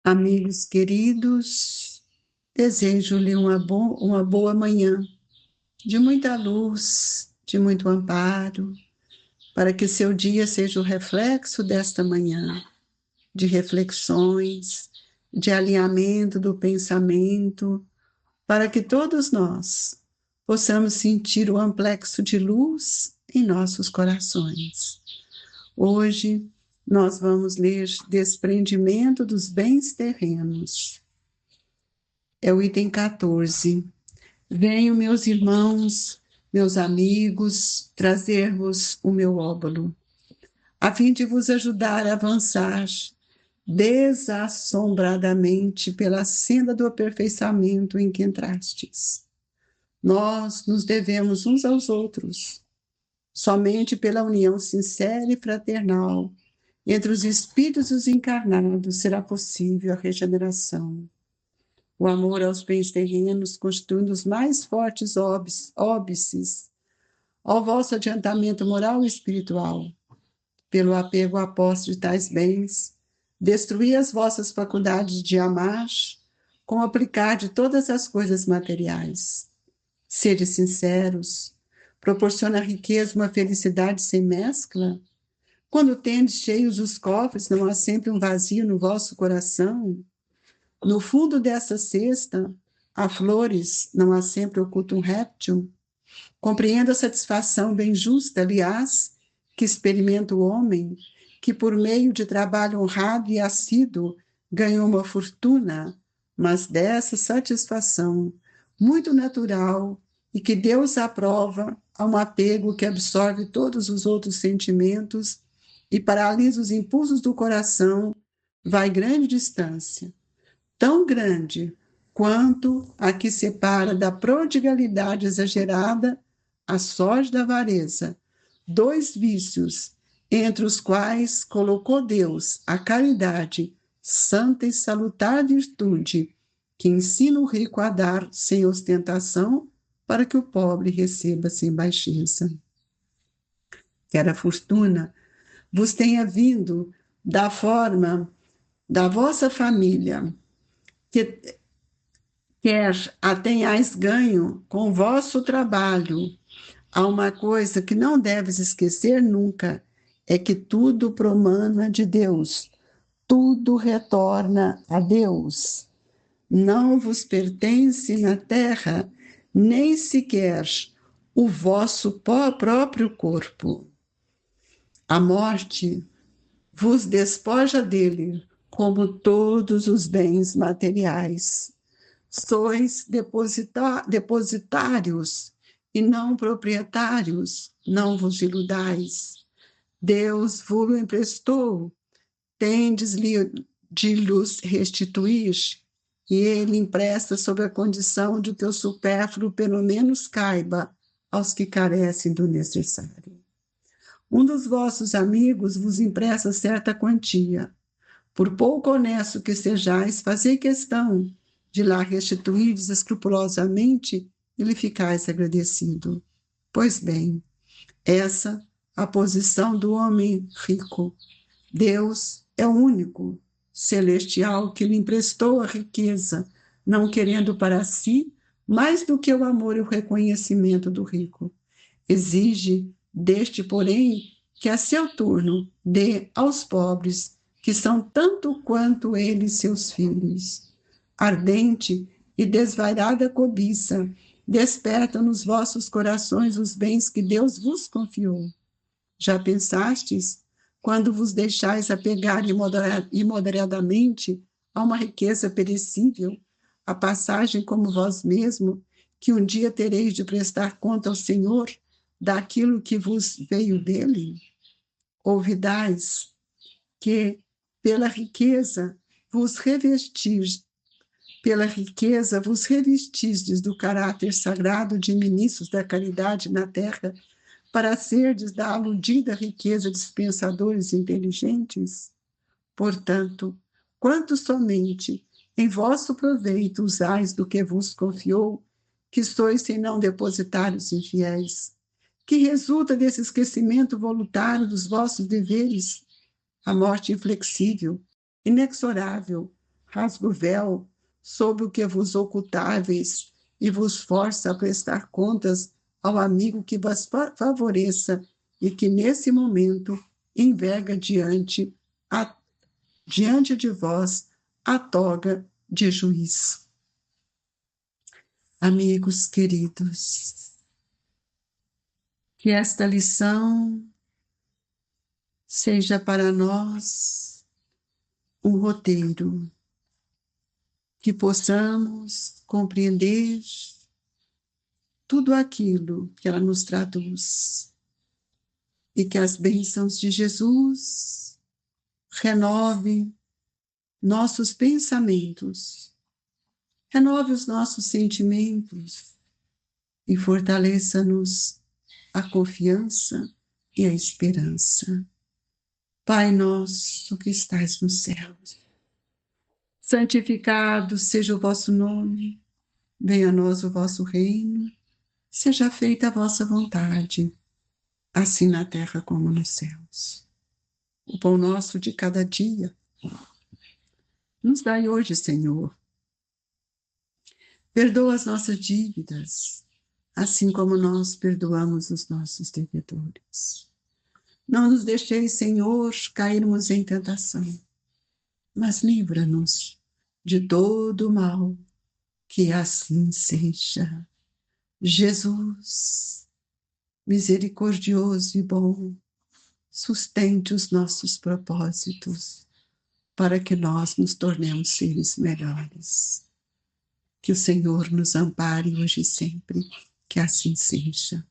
Amigos queridos, desejo-lhe uma boa manhã, de muita luz, de muito amparo, para que seu dia seja o reflexo desta manhã, de reflexões, de alinhamento do pensamento, para que todos nós possamos sentir o amplexo de luz em nossos corações. Hoje, nós vamos ler Desprendimento dos Bens Terrenos. É o item 14. Venho, meus irmãos, meus amigos, trazer-vos o meu óbolo, a fim de vos ajudar a avançar desassombradamente pela senda do aperfeiçoamento em que entrastes. Nós nos devemos uns aos outros. Somente pela união sincera e fraternal entre os espíritos e os encarnados será possível a regeneração. O amor aos bens terrenos constitui um dos mais fortes óbices ao vosso adiantamento moral e espiritual. Pelo apego à posse de tais bens, destruí as vossas faculdades de amar com o aplicar de todas as coisas materiais. Sede sinceros, proporciona a riqueza uma felicidade sem mescla? Quando tendes cheios os cofres, não há sempre um vazio no vosso coração? No fundo dessa cesta, há flores, não há sempre oculto um réptil? Compreendo a satisfação bem justa, aliás, que experimenta o homem, que por meio de trabalho honrado e assíduo ganhou uma fortuna, mas dessa satisfação, muito natural, e que Deus aprova, a um apego que absorve todos os outros sentimentos e paralisa os impulsos do coração, vai grande distância, tão grande quanto a que separa da prodigalidade exagerada a sorte da avareza, dois vícios entre os quais colocou Deus a caridade, santa e salutar virtude, que ensina o rico a dar sem ostentação, para que o pobre receba sem baixeza. Quer a fortuna vos tenha vindo da forma da vossa família, que quer a tenhais ganho com o vosso trabalho. Há uma coisa que não deves esquecer nunca, é que tudo promana de Deus, tudo retorna a Deus. Não vos pertence na terra, nem sequer o vosso próprio corpo. A morte vos despoja dele, como todos os bens materiais. Sois depositários e não proprietários, não vos iludais. Deus vos emprestou, tendes-lhe de lhes restituir, e ele empresta sob a condição de que o supérfluo pelo menos caiba aos que carecem do necessário. Um dos vossos amigos vos empresta certa quantia. Por pouco honesto que sejais, fazei questão de lá restituirdes escrupulosamente e lhe ficais agradecido. Pois bem, essa a posição do homem rico. Deus é o único celestial que lhe emprestou a riqueza, não querendo para si mais do que o amor e o reconhecimento do rico. Exige deste, porém, que a seu turno dê aos pobres, que são tanto quanto ele seus filhos. Ardente e desvairada cobiça desperta nos vossos corações os bens que Deus vos confiou. Já pensastes, quando vos deixais apegar imoderadamente a uma riqueza perecível, a passagem como vós mesmo, que um dia tereis de prestar conta ao Senhor daquilo que vos veio dele? Ouvidais que pela riqueza vos revestis do caráter sagrado de ministros da caridade na terra, para serdes da aludida riqueza dispensadores inteligentes? Portanto, quanto somente em vosso proveito usais do que vos confiou, que sois senão depositários infiéis, que resulta desse esquecimento voluntário dos vossos deveres? A morte inflexível, inexorável, rasga o véu sobre o que vos ocultáveis e vos força a prestar contas ao amigo que vos favoreça e que, nesse momento, enverga diante de vós a toga de juízo. Amigos queridos, que esta lição seja para nós um roteiro, que possamos compreender tudo aquilo que ela nos traduz e que as bênçãos de Jesus renove nossos pensamentos, renove os nossos sentimentos e fortaleça-nos a confiança e a esperança. Pai nosso que estais nos céus, santificado seja o vosso nome, venha a nós o vosso reino, seja feita a vossa vontade, assim na terra como nos céus. O pão nosso de cada dia nos dai hoje, Senhor. Perdoa as nossas dívidas, assim como nós perdoamos os nossos devedores. Não nos deixeis, Senhor, cairmos em tentação, mas livra-nos de todo o mal, que assim seja. Jesus, misericordioso e bom, sustente os nossos propósitos, para que nós nos tornemos seres melhores. Que o Senhor nos ampare hoje e sempre, que assim seja.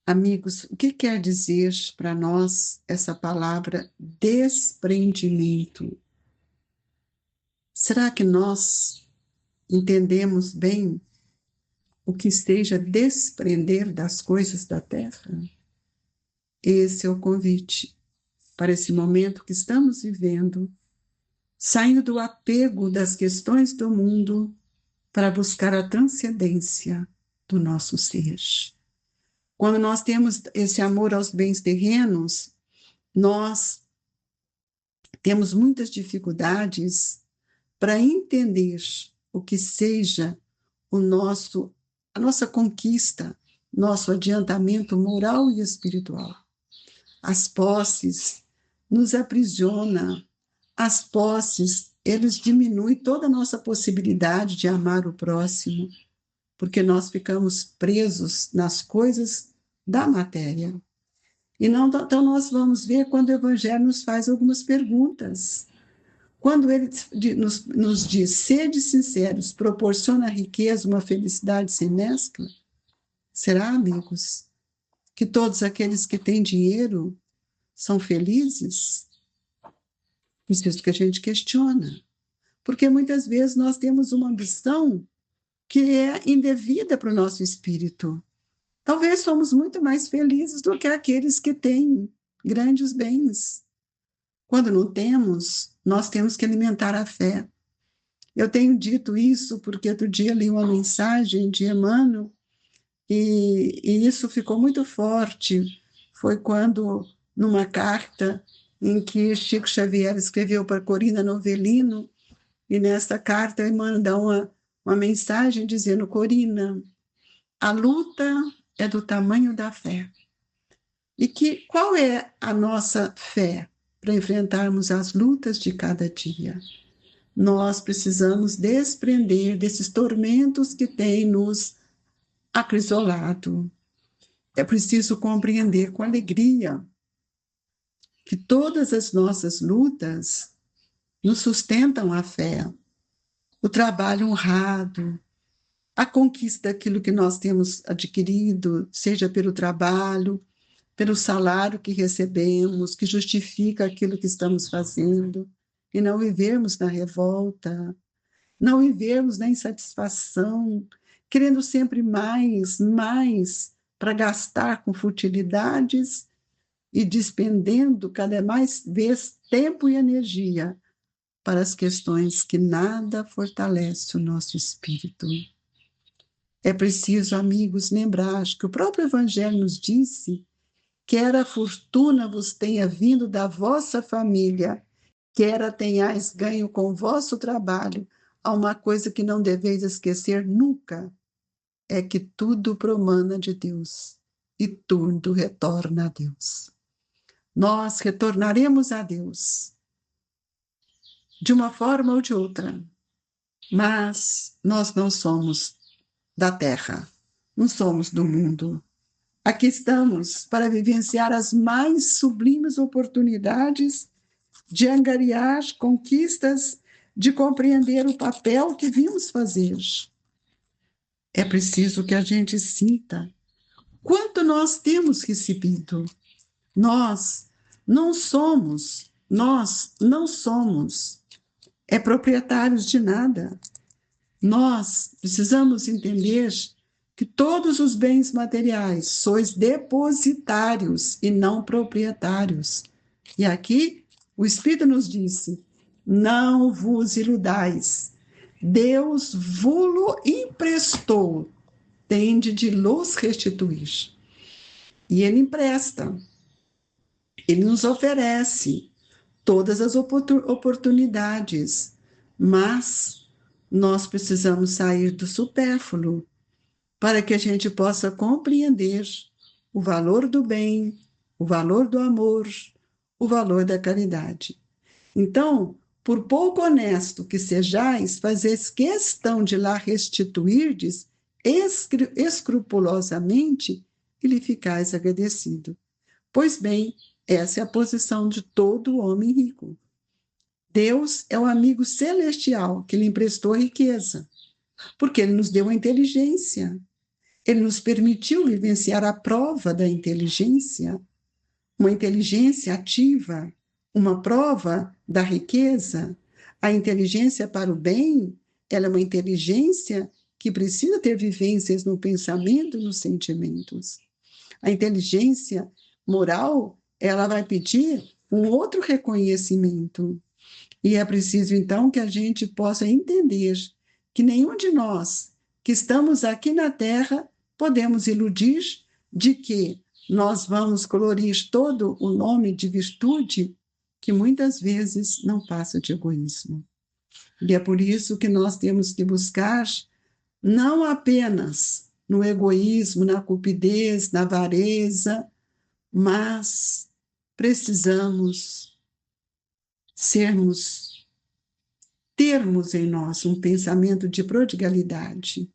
Amigos, o que quer dizer para nós essa palavra desprendimento? Será que nós entendemos bem o que seja desprender das coisas da terra? Esse é o convite para esse momento que estamos vivendo, saindo do apego das questões do mundo para buscar a transcendência do nosso ser. Quando nós temos esse amor aos bens terrenos, nós temos muitas dificuldades para entender o que seja a nossa conquista, nosso adiantamento moral e espiritual. As posses nos aprisionam, as posses, eles diminuem toda a nossa possibilidade de amar o próximo, porque nós ficamos presos nas coisas da matéria. E não, então nós vamos ver quando o Evangelho nos faz algumas perguntas. Quando ele nos diz, sede sinceros, proporciona a riqueza uma felicidade sem mescla? Será, amigos, que todos aqueles que têm dinheiro são felizes? Isso que a gente questiona. Porque muitas vezes nós temos uma ambição que é indevida para o nosso espírito. Talvez somos muito mais felizes do que aqueles que têm grandes bens. Quando não temos, nós temos que alimentar a fé. Eu tenho dito isso porque outro dia li uma mensagem de Emmanuel e isso ficou muito forte. Foi quando, numa carta em que Chico Xavier escreveu para Corina Novellino, e nessa carta Emmanuel dá uma mensagem dizendo: Corina, a luta é do tamanho da fé. E qual é a nossa fé para enfrentarmos as lutas de cada dia? Nós precisamos desprender desses tormentos que têm nos acrisolado. É preciso compreender com alegria que todas as nossas lutas nos sustentam a fé, o trabalho honrado, a conquista daquilo que nós temos adquirido, seja pelo trabalho, pelo salário que recebemos, que justifica aquilo que estamos fazendo, e não vivermos na revolta, não vivermos na insatisfação, querendo sempre mais, mais, para gastar com futilidades e despendendo cada mais vez tempo e energia para as questões que nada fortalece o nosso espírito. É preciso, amigos, lembrar que o próprio Evangelho nos disse: quer a fortuna vos tenha vindo da vossa família, quer tenhais ganho com o vosso trabalho, há uma coisa que não deveis esquecer nunca, é que tudo promana de Deus e tudo retorna a Deus. Nós retornaremos a Deus de uma forma ou de outra, mas nós não somos da terra, não somos do mundo. Aqui estamos para vivenciar as mais sublimes oportunidades de angariar conquistas, de compreender o papel que vimos fazer. É preciso que a gente sinta quanto nós temos recebido. Nós não somos proprietários de nada. Nós precisamos entender que todos os bens materiais sois depositários e não proprietários. E aqui o Espírito nos disse: não vos iludais. Deus vos emprestou, tende de los restituir. E Ele empresta, Ele nos oferece todas as oportunidades, mas nós precisamos sair do supérfluo para que a gente possa compreender o valor do bem, o valor do amor, o valor da caridade. Então, por pouco honesto que sejais, fazeis questão de lá restituirdes escrupulosamente e lhe ficais agradecido. Pois bem, essa é a posição de todo homem rico. Deus é o amigo celestial que lhe emprestou riqueza, porque ele nos deu a inteligência. Ele nos permitiu vivenciar a prova da inteligência, uma inteligência ativa, uma prova da riqueza. A inteligência para o bem, ela é uma inteligência que precisa ter vivências no pensamento e nos sentimentos. A inteligência moral, ela vai pedir um outro reconhecimento. E é preciso, então, que a gente possa entender que nenhum de nós que estamos aqui na Terra podemos iludir de que nós vamos colorir todo o nome de virtude que muitas vezes não passa de egoísmo. E é por isso que nós temos que buscar não apenas no egoísmo, na cupidez, na avareza, mas precisamos termos em nós um pensamento de prodigalidade,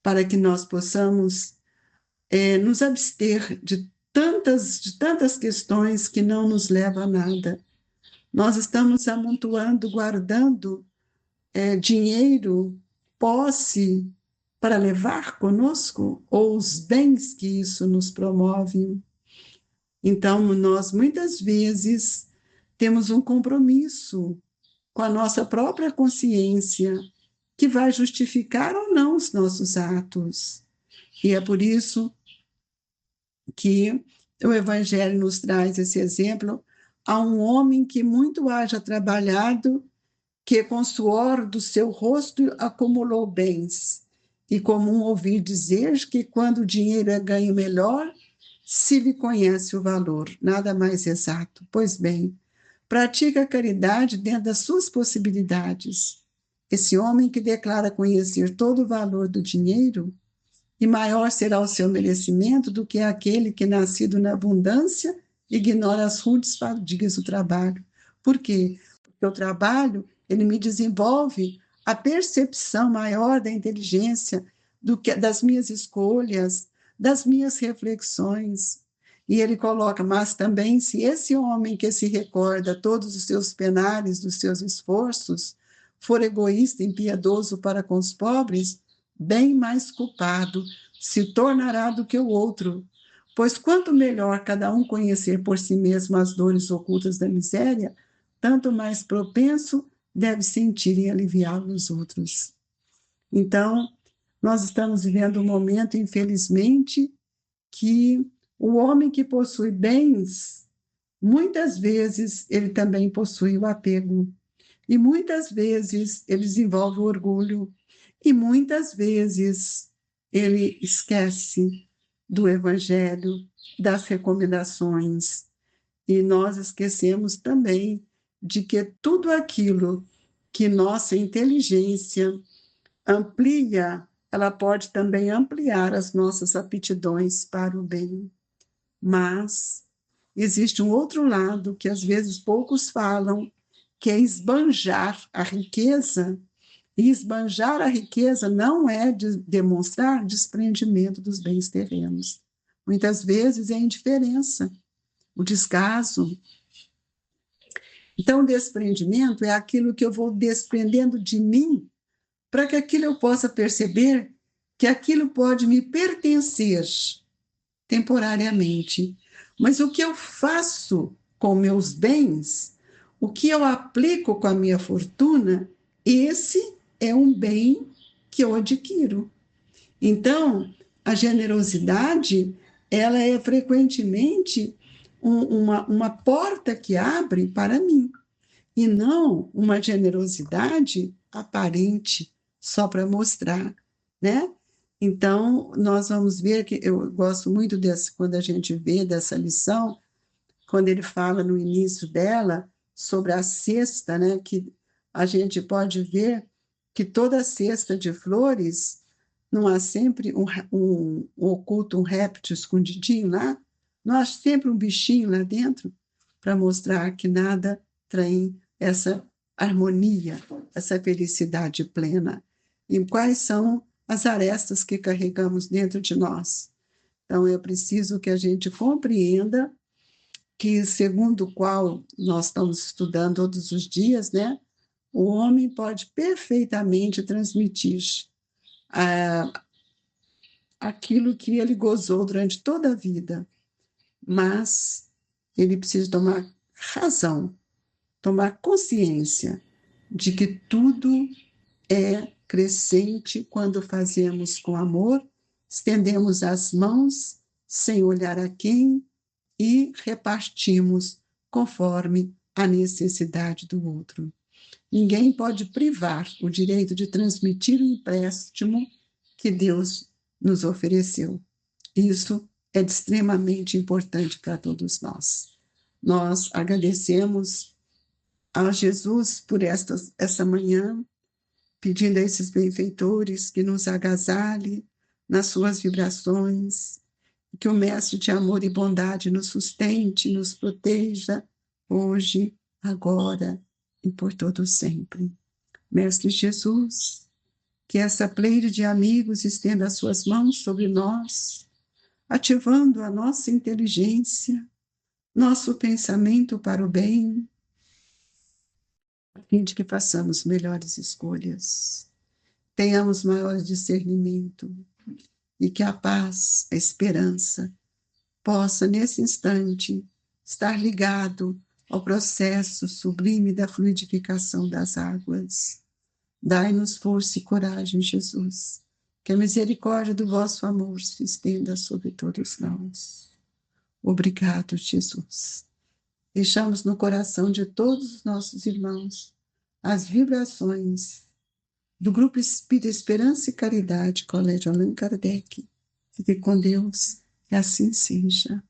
para que nós possamos nos abster de tantas questões que não nos levam a nada. Nós estamos amontoando, guardando dinheiro, posse, para levar conosco, ou os bens que isso nos promove. Então, nós muitas vezes temos um compromisso com a nossa própria consciência, que vai justificar ou não os nossos atos. E é por isso que o Evangelho nos traz esse exemplo a um homem que muito haja trabalhado, que com suor do seu rosto acumulou bens. E comum ouvir dizer que quando o dinheiro é ganho melhor, se lhe conhece o valor, nada mais exato. Pois bem, pratica a caridade dentro das suas possibilidades. Esse homem que declara conhecer todo o valor do dinheiro, e maior será o seu merecimento do que aquele que, nascido na abundância, ignora as rudes fadigas do trabalho. Por quê? Porque o trabalho, ele me desenvolve a percepção maior da inteligência, das minhas escolhas, das minhas reflexões. E ele coloca, mas também se esse homem que se recorda todos os seus penares, dos seus esforços, for egoísta e impiedoso para com os pobres, bem mais culpado se tornará do que o outro. Pois quanto melhor cada um conhecer por si mesmo as dores ocultas da miséria, tanto mais propenso deve sentir em aliviá-lo nos outros. Então, nós estamos vivendo um momento, infelizmente, que o homem que possui bens, muitas vezes ele também possui o apego. E muitas vezes ele desenvolve o orgulho. E muitas vezes ele esquece do Evangelho, das recomendações. E nós esquecemos também de que tudo aquilo que nossa inteligência amplia, ela pode também ampliar as nossas aptidões para o bem. Mas existe um outro lado que às vezes poucos falam, que é esbanjar a riqueza. E esbanjar a riqueza não é demonstrar desprendimento dos bens terrenos. Muitas vezes é a indiferença, o descaso. Então, o desprendimento é aquilo que eu vou desprendendo de mim para que aquilo eu possa perceber que aquilo pode me pertencer temporariamente. Mas o que eu faço com meus bens, o que eu aplico com a minha fortuna, esse é um bem que eu adquiro. Então, a generosidade, ela é frequentemente uma porta que abre para mim, e não uma generosidade aparente, só para mostrar, né? Então, nós vamos ver que eu gosto muito dessa, quando a gente vê dessa lição, quando ele fala no início dela sobre a cesta, né? Que a gente pode ver que toda cesta de flores não há sempre um oculto, um réptil escondidinho lá, não há sempre um bichinho lá dentro para mostrar que nada tem essa harmonia, essa felicidade plena. E quais são as arestas que carregamos dentro de nós? Então, é preciso que a gente compreenda que, segundo o qual nós estamos estudando todos os dias, né, o homem pode perfeitamente transmitir ah, aquilo que ele gozou durante toda a vida, mas ele precisa tomar razão, tomar consciência de que tudo é crescente quando fazemos com amor, estendemos as mãos sem olhar a quem e repartimos conforme a necessidade do outro. Ninguém pode privar o direito de transmitir o empréstimo que Deus nos ofereceu. Isso é extremamente importante para todos nós. Nós agradecemos a Jesus por essa manhã, pedindo a esses benfeitores que nos agasalhe nas suas vibrações, que o Mestre de amor e bondade nos sustente, nos proteja, hoje, agora e por todo sempre. Mestre Jesus, que essa pleide de amigos estenda as suas mãos sobre nós, ativando a nossa inteligência, nosso pensamento para o bem, a fim de que façamos melhores escolhas, tenhamos maior discernimento e que a paz, a esperança, possa, nesse instante, estar ligado ao processo sublime da fluidificação das águas. Dai-nos força e coragem, Jesus, que a misericórdia do vosso amor se estenda sobre todos nós. Obrigado, Jesus. Deixamos no coração de todos os nossos irmãos as vibrações do Grupo Espírita Esperança e Caridade, Colégio Allan Kardec. Fique com Deus, e assim seja.